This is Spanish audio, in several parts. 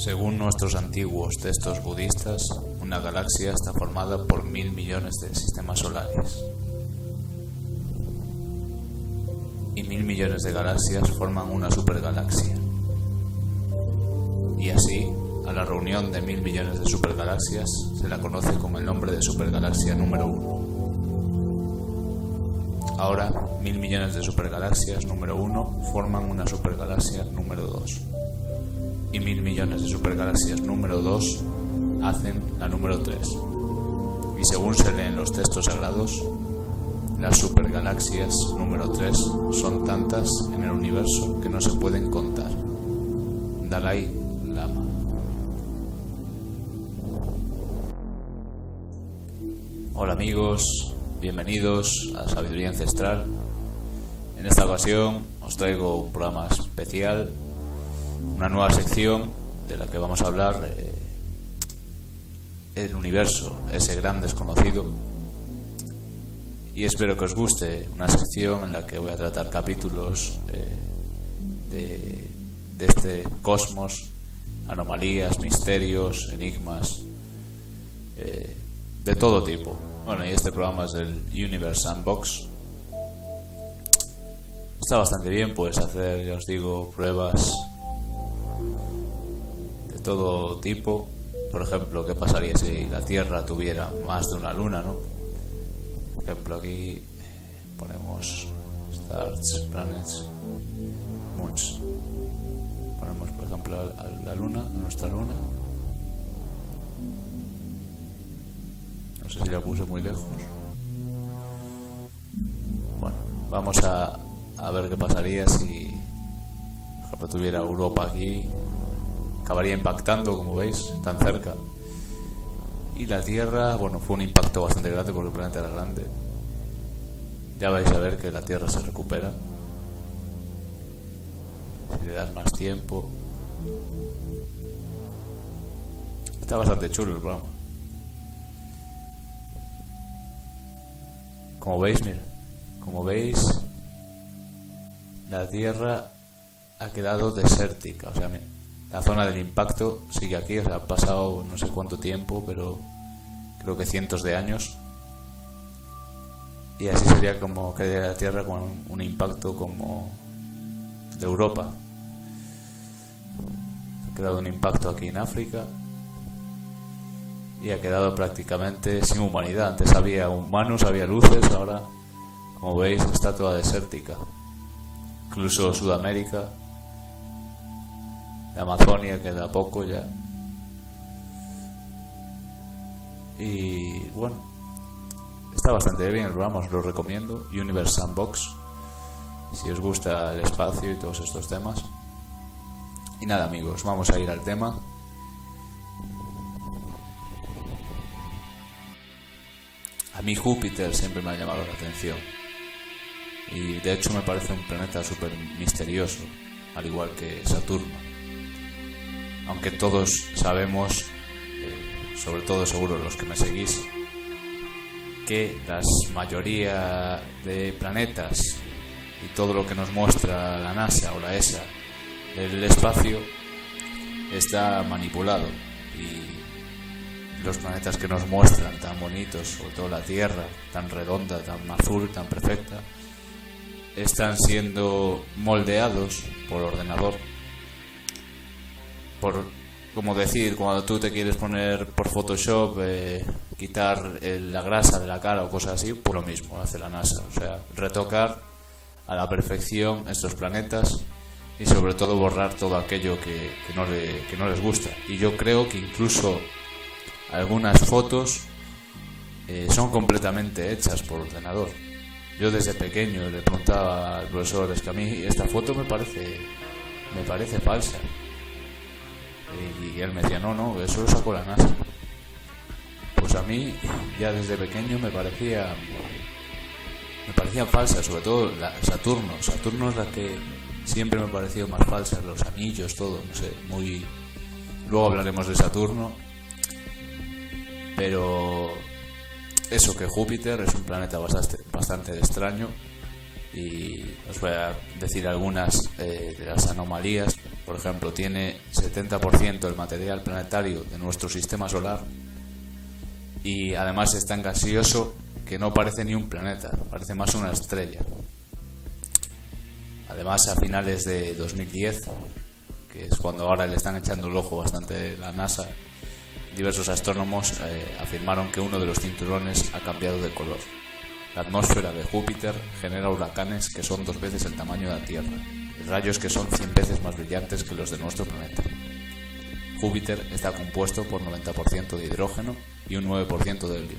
Según nuestros antiguos textos budistas, una galaxia está formada por 1000 millones de sistemas solares. Y 1000 millones de galaxias forman una supergalaxia. Y así, a la reunión de 1000 millones de supergalaxias se la conoce con el nombre de supergalaxia número 1. Ahora, 1000 millones de supergalaxias número 1 forman una supergalaxia número 2. Y 1000 millones de supergalaxias número 2 hacen la número 3. Y según se leen los textos sagrados, las supergalaxias número 3 son tantas en el universo que no se pueden contar. Dalai Lama. Hola amigos, bienvenidos a Sabiduría Ancestral. En esta ocasión os traigo un programa especial, una nueva sección de la que vamos a hablar, el universo, ese gran desconocido. Y espero que os guste, una sección en la que voy a tratar capítulos de este cosmos, anomalías, misterios, enigmas, de todo tipo. Bueno, y este programa es del Universe Sandbox. Está bastante bien, pues hacer, ya os digo, pruebas de todo tipo. Por ejemplo, ¿qué pasaría si la Tierra tuviera más de una luna, no? Por ejemplo, aquí ponemos stars, planets, moons. Ponemos, por ejemplo, a la luna, a nuestra luna. No sé si la puse muy lejos. Bueno, vamos a ver qué pasaría si, por ejemplo, tuviera Europa aquí. Acabaría impactando, como veis, tan cerca. Y la Tierra, bueno, fue un impacto bastante grande porque el planeta era grande. Ya vais a ver que la Tierra se recupera si le das más tiempo. Está bastante chulo el programa. Como veis, mira, como veis, la Tierra ha quedado desértica. O sea, mira, la zona del impacto sigue aquí, o sea, ha pasado no sé cuánto tiempo, pero creo que cientos de años. Y así sería como quedaría la Tierra con un impacto como de Europa. Ha quedado un impacto aquí en África y ha quedado prácticamente sin humanidad. Antes había humanos, había luces, ahora, como veis, está toda desértica. Incluso Sudamérica, la Amazonia queda poco ya. Y bueno, está bastante bien el programa, os lo recomiendo. Universe Sandbox, si os gusta el espacio y todos estos temas. Y nada amigos, vamos a ir al tema. A mí Júpiter siempre me ha llamado la atención. Y de hecho me parece un planeta súper misterioso, al igual que Saturno. Aunque todos sabemos, sobre todo seguro los que me seguís, que la mayoría de planetas y todo lo que nos muestra la NASA o la ESA del espacio está manipulado, y los planetas que nos muestran tan bonitos, sobre todo la Tierra, tan redonda, tan azul, tan perfecta, están siendo moldeados por ordenador. Como decir, cuando tú te quieres poner por Photoshop, quitar la grasa de la cara o cosas así, pues lo mismo hace la NASA. O sea, retocar a la perfección estos planetas y sobre todo borrar todo aquello que no les gusta. Y yo creo que incluso algunas fotos son completamente hechas por ordenador. Yo desde pequeño le preguntaba al profesor, es que a mí esta foto me parece falsa. Y él me decía, no, eso lo sacó la NASA. Pues a mí, ya desde pequeño me parecían falsas, sobre todo Saturno. Saturno es la que siempre me ha parecido más falsa, los anillos, todo, no sé, muy... Luego hablaremos de Saturno. Pero eso, que Júpiter es un planeta bastante extraño. Y os voy a decir algunas de las anomalías. por ejemplo, tiene 70% del material planetario de nuestro sistema solar y además es tan gaseoso que no parece ni un planeta, parece más una estrella. Además, a finales de 2010, que es cuando ahora le están echando el ojo bastante la NASA, diversos astrónomos afirmaron que uno de los cinturones ha cambiado de color. La atmósfera de Júpiter genera huracanes que son 2 veces el tamaño de la Tierra, y rayos que son 100 veces más brillantes que los de nuestro planeta. Júpiter está compuesto por 90% de hidrógeno y un 9% de helio,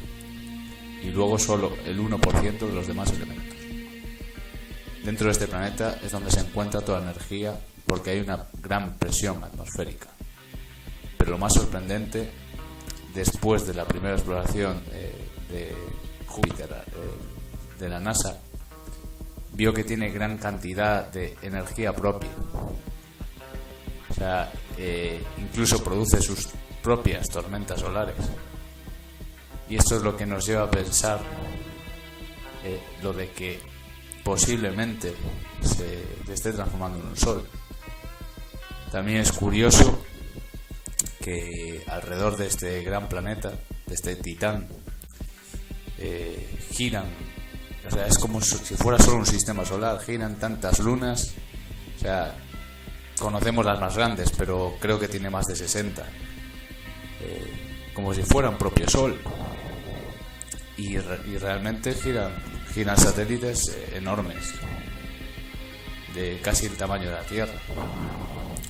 y luego solo el 1% de los demás elementos. Dentro de este planeta es donde se encuentra toda la energía porque hay una gran presión atmosférica. Pero lo más sorprendente, después de la primera exploración de Júpiter de la NASA, vio que tiene gran cantidad de energía propia. O sea, incluso produce sus propias tormentas solares. Y esto es lo que nos lleva a pensar lo de que posiblemente se esté transformando en un sol. También es curioso que alrededor de este gran planeta, de este Titán, giran, o sea, es como si fuera solo un sistema solar, giran tantas lunas. O sea, conocemos las más grandes, pero creo que tiene más de 60, como si fuera un propio sol. Y realmente giran satélites enormes, de casi el tamaño de la Tierra,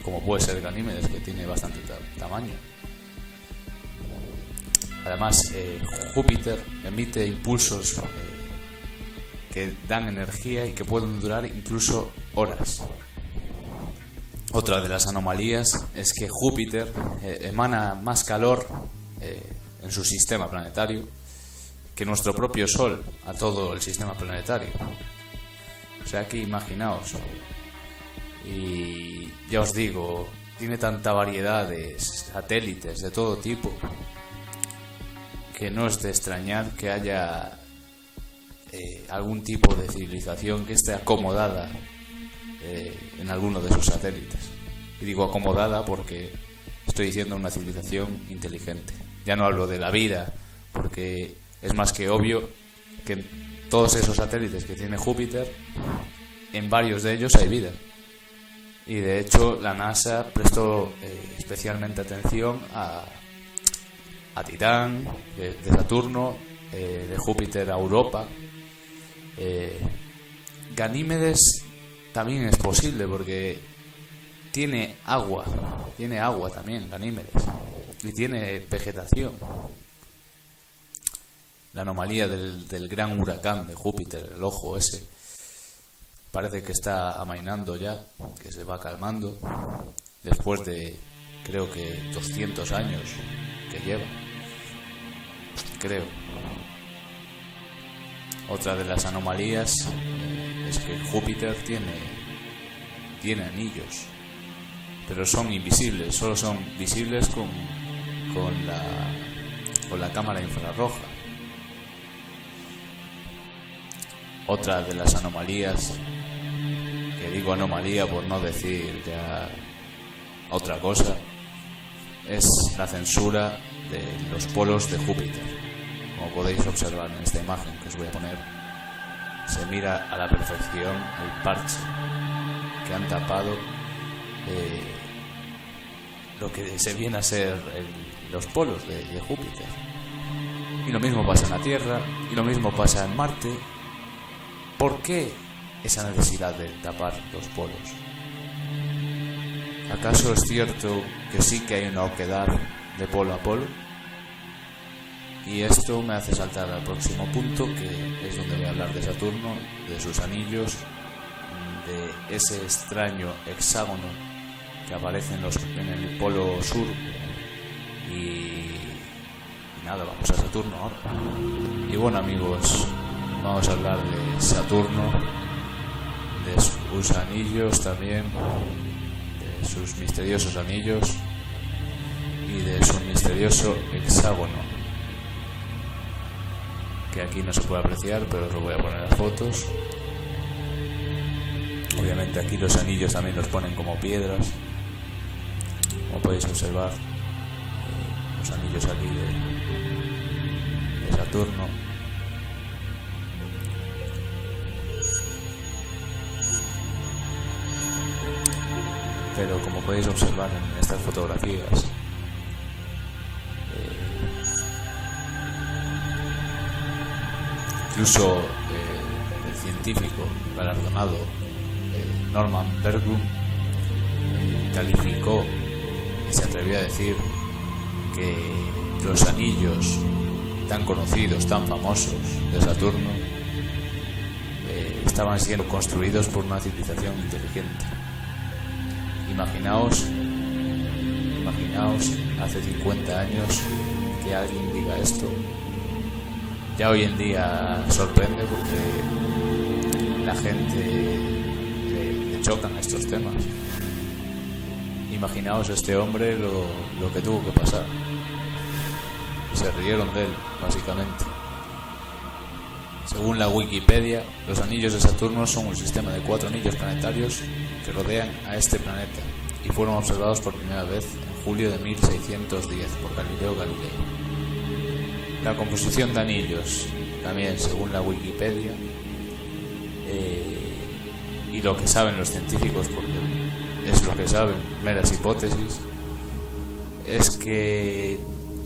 como puede ser Ganímedes, que tiene bastante tamaño. Además, Júpiter emite impulsos que dan energía y que pueden durar incluso horas. Otra de las anomalías es que Júpiter emana más calor en su sistema planetario que nuestro propio Sol a todo el sistema planetario. O sea que imaginaos. Y ya os digo, tiene tanta variedad de satélites de todo tipo que no es de extrañar que haya algún tipo de civilización que esté acomodada en alguno de esos satélites. Y digo acomodada porque estoy diciendo una civilización inteligente. Ya no hablo de la vida, porque es más que obvio que en todos esos satélites que tiene Júpiter, en varios de ellos hay vida. Y de hecho la NASA prestó especialmente atención a Titán, de Saturno, de Júpiter a Europa. Ganímedes también es posible porque tiene agua también Ganímedes, y tiene vegetación. La anomalía del gran huracán de Júpiter, el ojo ese, parece que está amainando ya, que se va calmando después de, creo que 200 años que lleva, creo. Otra de las anomalías es que Júpiter tiene anillos, pero son invisibles, solo son visibles con la cámara infrarroja. Otra de las anomalías, que digo anomalía por no decir ya otra cosa, es la censura de los polos de Júpiter. Como podéis observar en esta imagen que os voy a poner, se mira a la perfección el parche que han tapado lo que se viene a ser los polos de Júpiter. Y lo mismo pasa en la Tierra, y lo mismo pasa en Marte. ¿Por qué esa necesidad de tapar los polos? ¿Acaso es cierto que sí que hay una oquedad de polo a polo? Y esto me hace saltar al próximo punto, que es donde voy a hablar de Saturno, de sus anillos, de ese extraño hexágono que aparece en el polo sur. Y nada, vamos a Saturno ahora. Y bueno, amigos, vamos a hablar de Saturno, de sus anillos también, de sus misteriosos anillos y de su misterioso hexágono, que aquí no se puede apreciar, pero os lo voy a poner las fotos. Obviamente aquí los anillos también los ponen como piedras, como podéis observar, los anillos aquí de Saturno. Pero como podéis observar en estas fotografías, incluso el científico galardonado Norman Berglund calificó y se atrevió a decir que los anillos tan conocidos, tan famosos de Saturno estaban siendo construidos por una civilización inteligente. Imaginaos hace 50 años que alguien diga esto. Ya hoy en día sorprende porque la gente le chocan estos temas. Imaginaos este hombre lo que tuvo que pasar. Se rieron de él, básicamente. Según la Wikipedia, los anillos de Saturno son un sistema de 4 anillos planetarios que rodean a este planeta y fueron observados por primera vez en julio de 1610 por Galileo Galilei. La composición de anillos, también según la Wikipedia, y lo que saben los científicos, porque es lo que saben, meras hipótesis, es que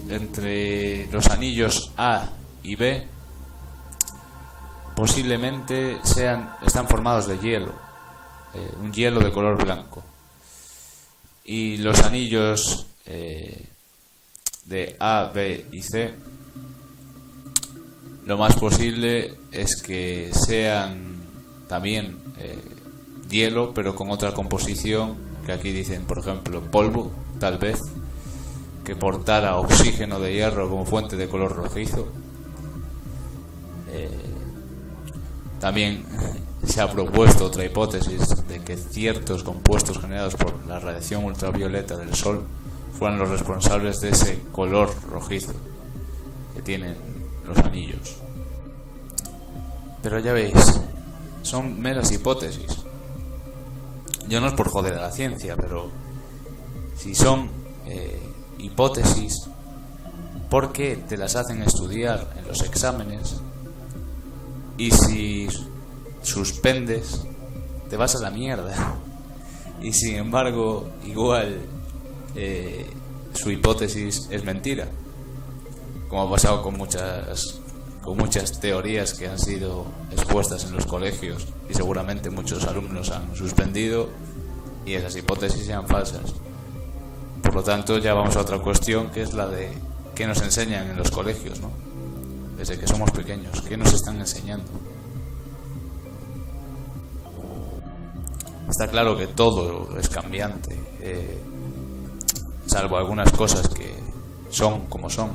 entre los anillos A y B posiblemente están formados de hielo, un hielo de color blanco, y los anillos de A, B y C, lo más posible es que sean también hielo, pero con otra composición, que aquí dicen, por ejemplo, polvo, tal vez, que portara oxígeno de hierro como fuente de color rojizo. También se ha propuesto otra hipótesis de que ciertos compuestos generados por la radiación ultravioleta del Sol fueran los responsables de ese color rojizo que tienen los anillos. Pero ya veis, son meras hipótesis. Yo no es por joder a la ciencia, pero si son hipótesis, ¿por qué te las hacen estudiar en los exámenes? Y si suspendes, te vas a la mierda. Y sin embargo, igual su hipótesis es mentira, como ha pasado con muchas teorías que han sido expuestas en los colegios y seguramente muchos alumnos han suspendido y esas hipótesis sean falsas. Por lo tanto, ya vamos a otra cuestión, que es la de qué nos enseñan en los colegios, ¿no? Desde que somos pequeños, ¿qué nos están enseñando? Está claro que todo es cambiante, salvo algunas cosas que son como son.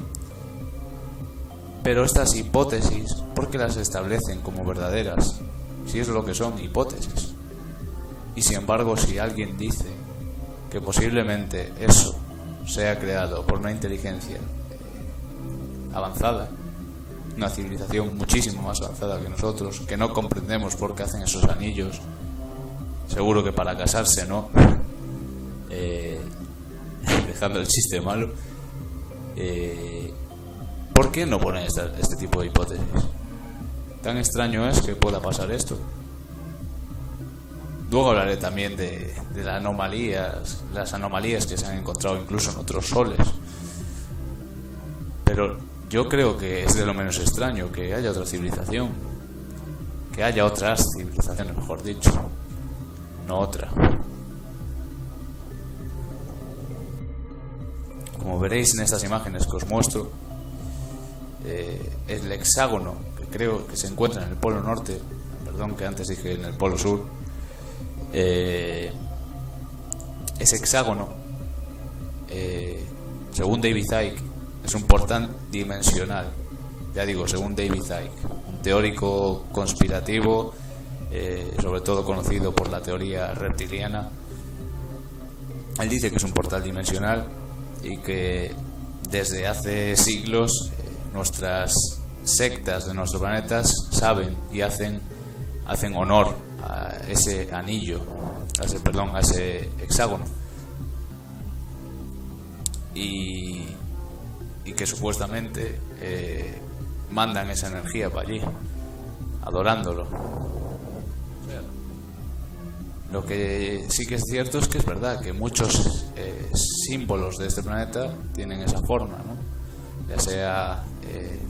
Pero estas hipótesis, ¿por qué las establecen como verdaderas? Si es lo que son, hipótesis. Y sin embargo, si alguien dice que posiblemente eso sea creado por una inteligencia avanzada, una civilización muchísimo más avanzada que nosotros, que no comprendemos por qué hacen esos anillos, seguro que para casarse, ¿no? Dejando el chiste malo, ¿por qué no ponen este tipo de hipótesis? Tan extraño es que pueda pasar esto. Luego hablaré también de las anomalías que se han encontrado incluso en otros soles. Pero yo creo que es de lo menos extraño que haya otra civilización, que haya otras civilizaciones, mejor dicho, no otra. Como veréis en estas imágenes que os muestro, el hexágono que creo que se encuentra en el polo norte, perdón que antes dije en el polo sur, ese hexágono, según David Icke, es un portal dimensional. Ya digo, según David Icke, un teórico conspirativo, sobre todo conocido por la teoría reptiliana. Él dice que es un portal dimensional y que desde hace siglos nuestras sectas de nuestros planetas saben y hacen honor a ese anillo, a ese hexágono. y que supuestamente mandan esa energía para allí, adorándolo. Lo que sí que es cierto es que es verdad que muchos símbolos de este planeta tienen esa forma, ¿no? Ya sea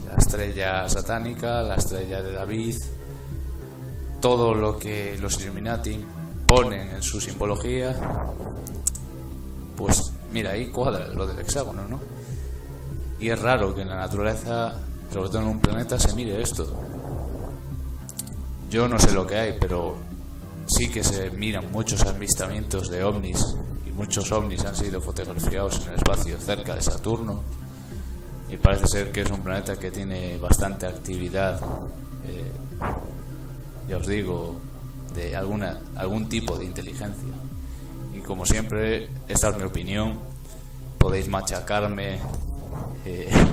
la estrella satánica, la estrella de David, todo lo que los Illuminati ponen en su simbología, pues mira, ahí cuadra lo del hexágono, ¿no? Y es raro que en la naturaleza, sobre todo en un planeta, se mire esto. Yo no sé lo que hay, pero sí que se miran muchos avistamientos de ovnis, y muchos ovnis han sido fotografiados en el espacio cerca de Saturno, y parece ser que es un planeta que tiene bastante actividad, ya os digo, de algún tipo de inteligencia. Y como siempre, esta es mi opinión. Podéis machacarme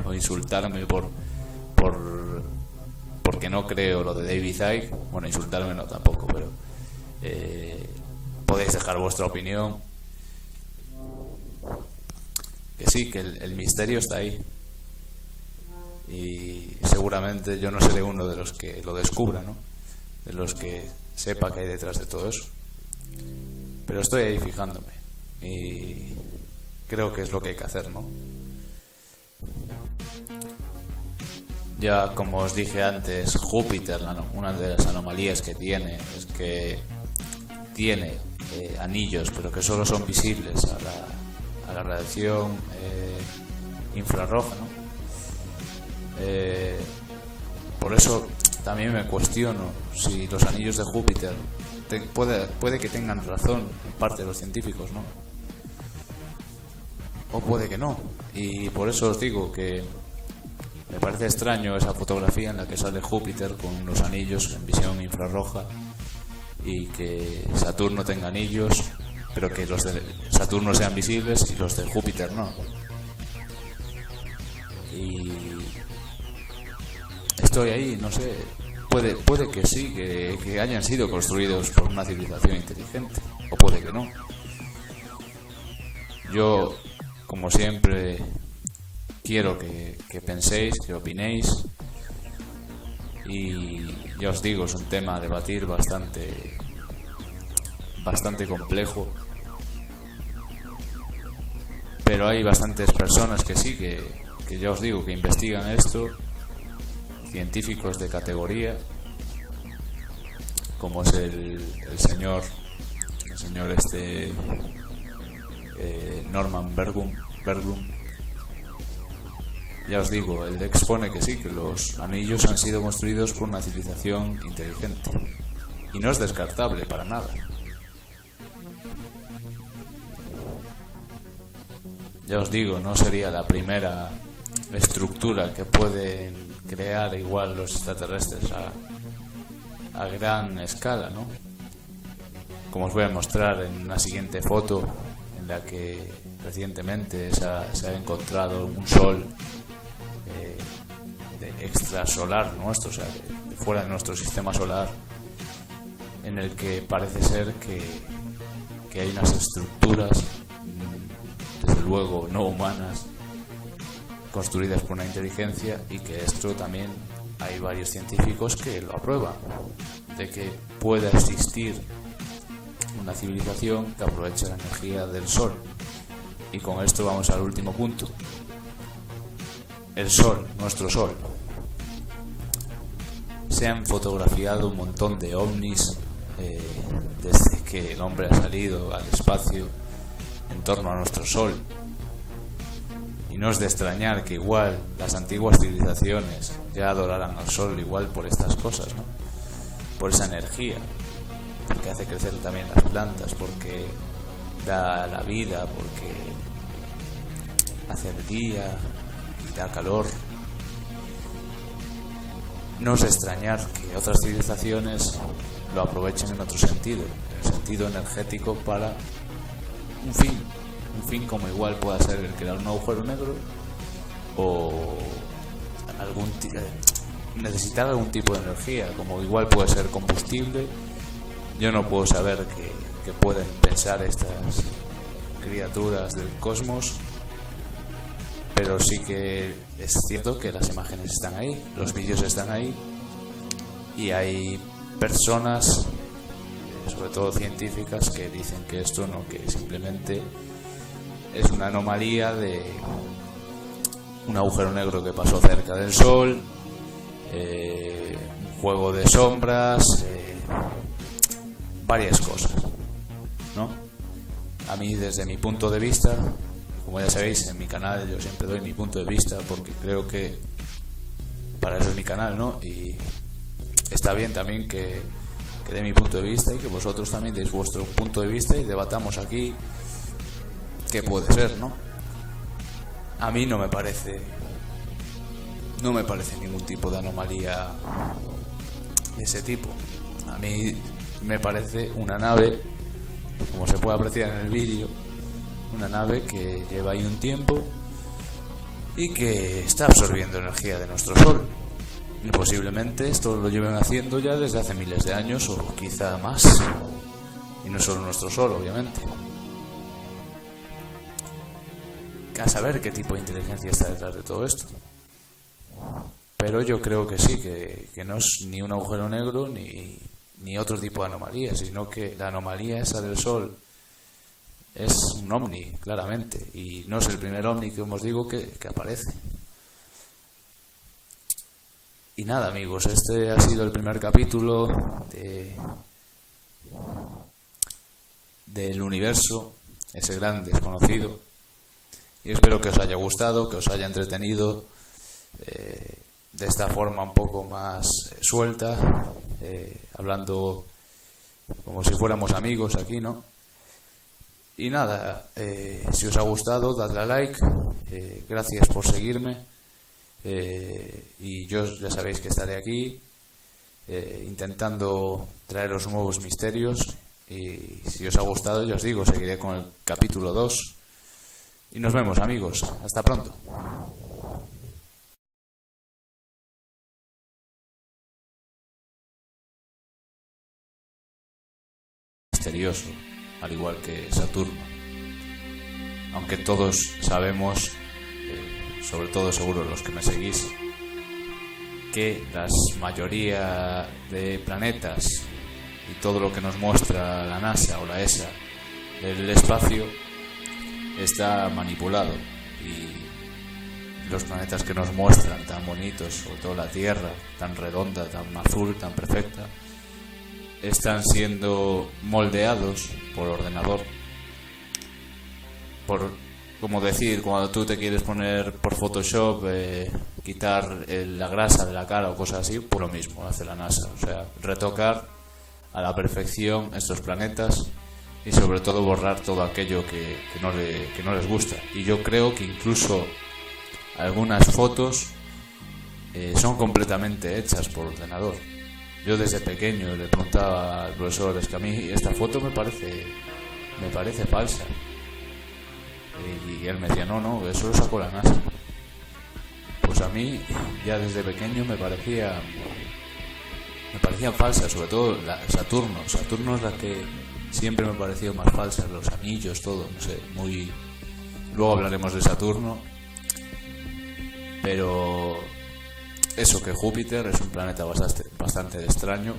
o insultarme porque no creo lo de David Icke. Bueno, insultarme no tampoco, pero podéis dejar vuestra opinión. Que sí, que el misterio está ahí, y seguramente yo no seré uno de los que lo descubra, ¿no? De los que sepa que hay detrás de todo eso, pero estoy ahí fijándome y creo que es lo que hay que hacer, ¿no? Ya como os dije antes, Júpiter, una de las anomalías que tiene es que tiene anillos, pero que solo son visibles a la radiación infrarroja, ¿no? Por eso también me cuestiono si los anillos de Júpiter puede que tengan razón en parte de los científicos, ¿no? O puede que no. Y por eso os digo que me parece extraño esa fotografía en la que sale Júpiter con unos anillos en visión infrarroja, y que Saturno tenga anillos, pero que los de Saturno sean visibles y los de Júpiter no. Y estoy ahí, no sé, puede que sí, que hayan sido construidos por una civilización inteligente, o puede que no. Yo, como siempre, quiero que penséis, que opinéis, y ya os digo, es un tema a debatir bastante complejo, pero hay bastantes personas que sí, que ya os digo, que investigan esto, científicos de categoría, como es el señor Norman Berglund. Ya os digo, él expone que sí, que los anillos han sido construidos por una civilización inteligente, y no es descartable para nada. Ya os digo, no sería la primera estructura que pueden crear igual los extraterrestres a gran escala, ¿no? Como os voy a mostrar en una siguiente foto, en la que recientemente se ha encontrado un sol de extrasolar nuestro, o sea, de fuera de nuestro sistema solar, en el que parece ser que hay unas estructuras, desde luego no humanas, construidas por una inteligencia, y que esto también hay varios científicos que lo aprueban, de que pueda existir una civilización que aproveche la energía del Sol. Y con esto vamos al último punto. El Sol, nuestro Sol. Se han fotografiado un montón de ovnis desde que el hombre ha salido al espacio en torno a nuestro Sol. Y no es de extrañar que igual las antiguas civilizaciones ya adoraran al Sol igual por estas cosas, ¿no? Por esa energía, porque hace crecer también las plantas, porque da la vida, porque hace el día y da calor. No es de extrañar que otras civilizaciones lo aprovechen en otro sentido, en el sentido energético, para un fin como igual pueda ser el crear un agujero negro, o necesitar algún tipo de energía, como igual puede ser combustible. Yo no puedo saber qué pueden pensar estas criaturas del cosmos, pero sí que es cierto que las imágenes están ahí, los vídeos están ahí, y hay personas, sobre todo científicas, que dicen que esto no, que simplemente es una anomalía de un agujero negro que pasó cerca del Sol, un juego de sombras, varias cosas, ¿no? A mí, desde mi punto de vista, como ya sabéis, en mi canal yo siempre doy mi punto de vista, porque creo que para eso es mi canal, ¿no? Y está bien también que dé mi punto de vista y que vosotros también deis vuestro punto de vista y debatamos aquí qué puede ser, ¿no? A mí no me parece ningún tipo de anomalía de ese tipo. A mí me parece una nave, como se puede apreciar en el vídeo, una nave que lleva ahí un tiempo y que está absorbiendo energía de nuestro Sol. Y posiblemente esto lo lleven haciendo ya desde hace miles de años o quizá más. Y no solo nuestro Sol, obviamente. A saber qué tipo de inteligencia está detrás de todo esto. Pero yo creo que sí, que no es ni un agujero negro ni otro tipo de anomalía, sino que la anomalía esa del Sol es un ovni, claramente, y no es el primer ovni que os digo que aparece. Y nada, amigos, este ha sido el primer capítulo del universo, ese gran desconocido, y espero que os haya gustado, que os haya entretenido de esta forma un poco más suelta, hablando como si fuéramos amigos aquí, ¿no? Y nada, si os ha gustado, dadle a like, gracias por seguirme, y yo ya sabéis que estaré aquí intentando traeros nuevos misterios, y si os ha gustado, ya os digo, seguiré con el capítulo 2, y nos vemos, amigos, hasta pronto. Misterioso, al igual que Saturno, aunque todos sabemos, sobre todo seguro los que me seguís, que la mayoría de planetas y todo lo que nos muestra la NASA o la ESA del espacio está manipulado, y los planetas que nos muestran tan bonitos, sobre todo la Tierra, tan redonda, tan azul, tan perfecta, están siendo moldeados por ordenador, como decir, cuando tú te quieres poner por Photoshop, quitar la grasa de la cara o cosas así, por lo mismo hace la NASA, o sea, retocar a la perfección estos planetas y sobre todo borrar todo aquello que no les gusta. Y yo creo que incluso algunas fotos son completamente hechas por ordenador. Yo desde pequeño le preguntaba al profesor, es que a mí esta foto me parece falsa, y él me decía, no, eso lo sacó la NASA. Pues a mí ya desde pequeño me parecían falsas, sobre todo Saturno es la que siempre me ha parecido más falsa, los anillos, todo, no sé, luego hablaremos de Saturno, pero eso, que Júpiter es un planeta bastante extraño,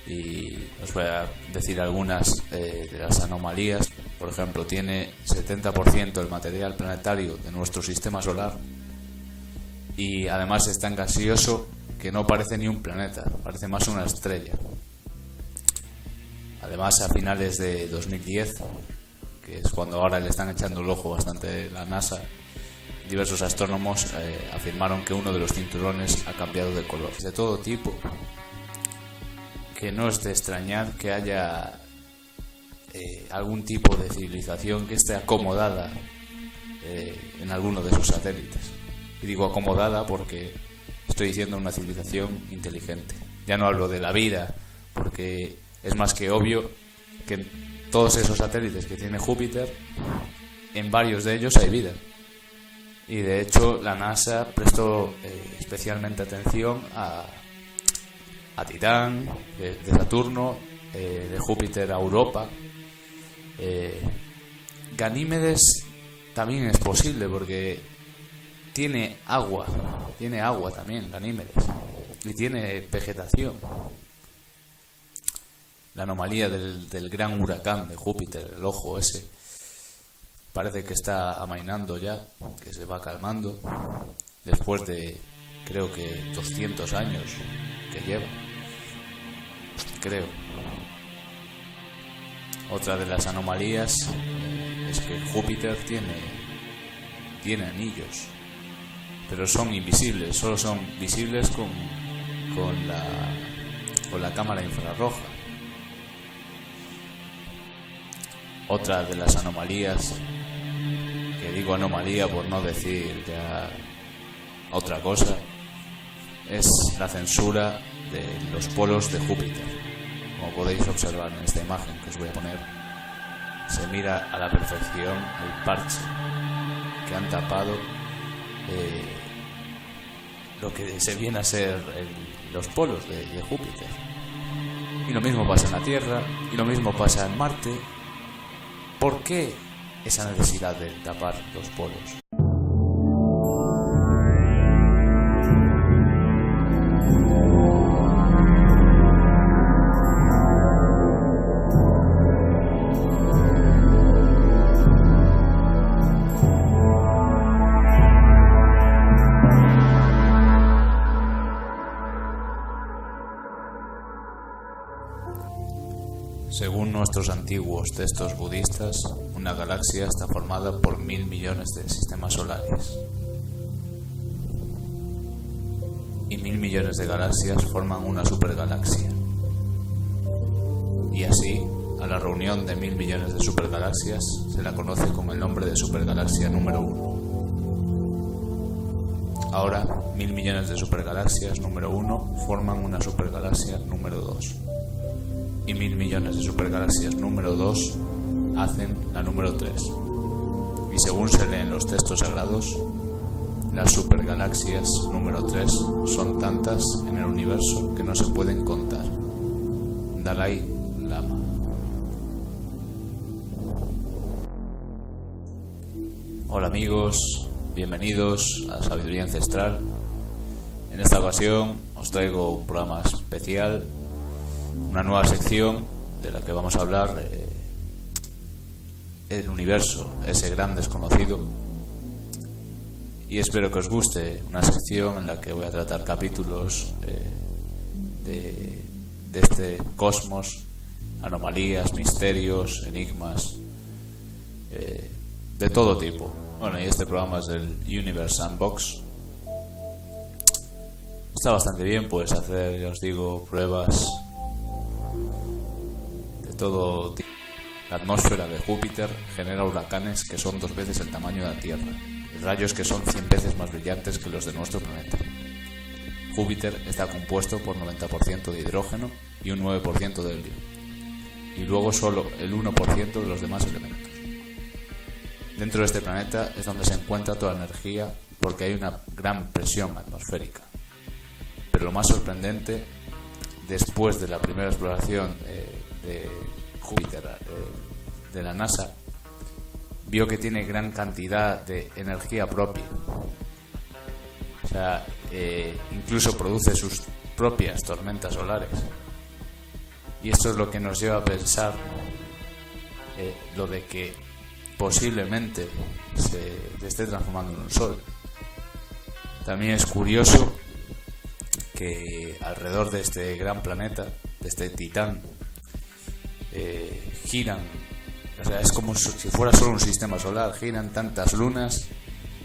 y os voy a decir algunas de las anomalías. Por ejemplo, tiene 70% del material planetario de nuestro sistema solar, y además es tan gaseoso que no parece ni un planeta, parece más una estrella. Además, a finales de 2010, que es cuando ahora le están echando el ojo bastante la NASA, diversos astrónomos afirmaron que uno de los cinturones ha cambiado de color. De todo tipo, que no es de extrañar que haya algún tipo de civilización que esté acomodada en alguno de esos satélites. Y digo acomodada porque estoy diciendo una civilización inteligente. Ya no hablo de la vida, porque es más que obvio que en todos esos satélites que tiene Júpiter, en varios de ellos hay vida. Y de hecho la NASA prestó especialmente atención a Titán, de Saturno, de Júpiter a Europa. Ganímedes también es posible, porque tiene agua también, Ganímedes, y tiene vegetación. La anomalía del gran huracán de Júpiter, el ojo ese, parece que está amainando ya, que se va calmando, después de, creo que 200 años que lleva, creo. Otra de las anomalías es que Júpiter tiene anillos, pero son invisibles, solo son visibles con la cámara infrarroja. Otra de las anomalías, que digo anomalía por no decir ya otra cosa, es la censura de los polos de Júpiter. Como podéis observar en esta imagen que os voy a poner, se mira a la perfección el parche que han tapado lo que se viene a ser los polos de Júpiter. Y lo mismo pasa en la Tierra, y lo mismo pasa en Marte. ¿Por qué esa necesidad de tapar los polos? Según nuestros antiguos textos budistas, una galaxia está formada por 1.000 millones de sistemas solares. Y 1.000 millones de galaxias forman una supergalaxia. Y así, a la reunión de 1.000 millones de supergalaxias se la conoce con el nombre de supergalaxia número 1. Ahora, 1.000 millones de supergalaxias número 1 forman una supergalaxia número 2. Y 1.000 millones de supergalaxias número 2 hacen la número 3. Y según se leen los textos sagrados, las supergalaxias número 3 son tantas en el universo que no se pueden contar. Dalai Lama. Hola amigos, bienvenidos a Sabiduría Ancestral. En esta ocasión os traigo un programa especial, una nueva sección de la que vamos a hablar, el universo, ese gran desconocido, y espero que os guste. Una sección en la que voy a tratar capítulos de este cosmos, anomalías, misterios, enigmas, de todo tipo. Bueno, y este programa es del Universe Sandbox. Está bastante bien, puedes hacer, ya os digo, pruebas todo. La atmósfera de Júpiter genera huracanes que son 2 veces el tamaño de la Tierra, y rayos que son 100 veces más brillantes que los de nuestro planeta. Júpiter está compuesto por 90% de hidrógeno y un 9% de helio, y luego solo el 1% de los demás elementos. Dentro de este planeta es donde se encuentra toda la energía, porque hay una gran presión atmosférica. Pero lo más sorprendente, después de la primera exploración de Júpiter de la NASA, vio que tiene gran cantidad de energía propia. O sea, incluso produce sus propias tormentas solares. Y esto es lo que nos lleva a pensar lo de que posiblemente se esté transformando en un sol. También es curioso que alrededor de este gran planeta, de este Titán, giran, o sea, es como si fuera solo un sistema solar, giran tantas lunas.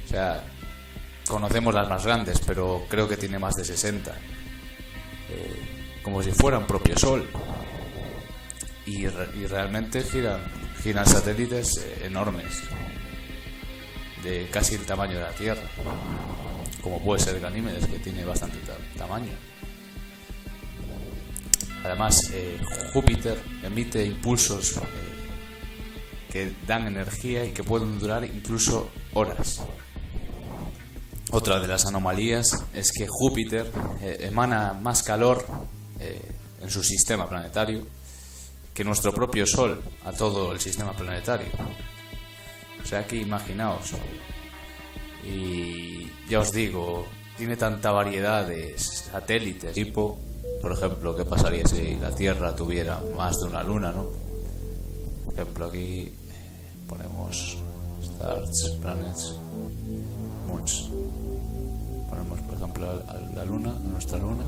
O sea, conocemos las más grandes, pero creo que tiene más de 60, como si fuera un propio sol. Y realmente giran satélites enormes, de casi el tamaño de la Tierra, como puede ser Ganímedes, que tiene bastante tamaño. Además, Júpiter emite impulsos que dan energía y que pueden durar incluso horas. Otra de las anomalías es que Júpiter emana más calor en su sistema planetario que nuestro propio Sol a todo el sistema planetario. O sea que imaginaos, Y ya os digo, tiene tanta variedad de satélites, tipo, por ejemplo, ¿qué pasaría si la Tierra tuviera más de una luna, no? Por ejemplo, aquí ponemos stars, planets, moons. Ponemos, por ejemplo, a la luna, a nuestra luna.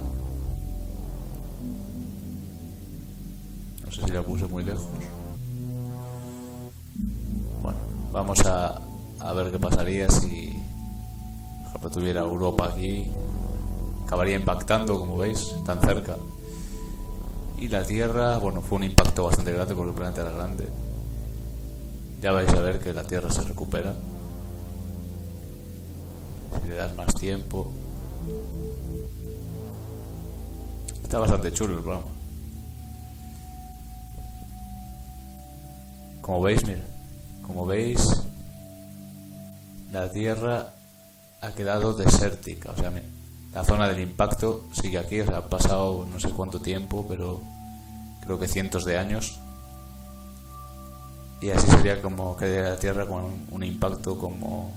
No sé si la puse muy lejos. Bueno, vamos a ver qué pasaría si, por ejemplo, tuviera Europa aquí. Acabaría impactando, como veis, tan cerca. Y la Tierra, bueno, fue un impacto bastante grande porque el planeta era grande. Ya vais a ver que la Tierra se recupera si le das más tiempo. Está bastante chulo el programa. Como veis, mira, como veis, la Tierra ha quedado desértica. O sea, mira, la zona del impacto sigue aquí. O sea, ha pasado no sé cuánto tiempo, pero creo que cientos de años. Y así sería como quedaría la Tierra con un impacto como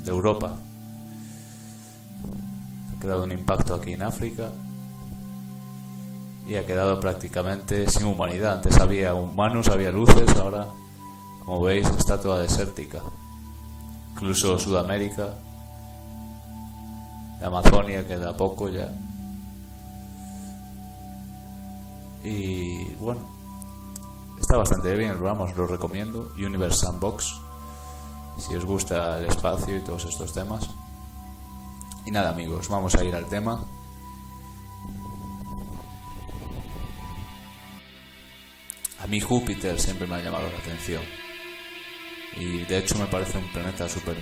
de Europa. Ha quedado un impacto aquí en África y ha quedado prácticamente sin humanidad. Antes había humanos, había luces, ahora, como veis, está toda desértica. Incluso Sudamérica, la Amazonia queda poco ya. Y bueno, está bastante bien el programa, os lo recomiendo. Universe Sandbox, si os gusta el espacio y todos estos temas. Y nada, amigos, vamos a ir al tema. A mí Júpiter siempre me ha llamado la atención. Y de hecho me parece un planeta súper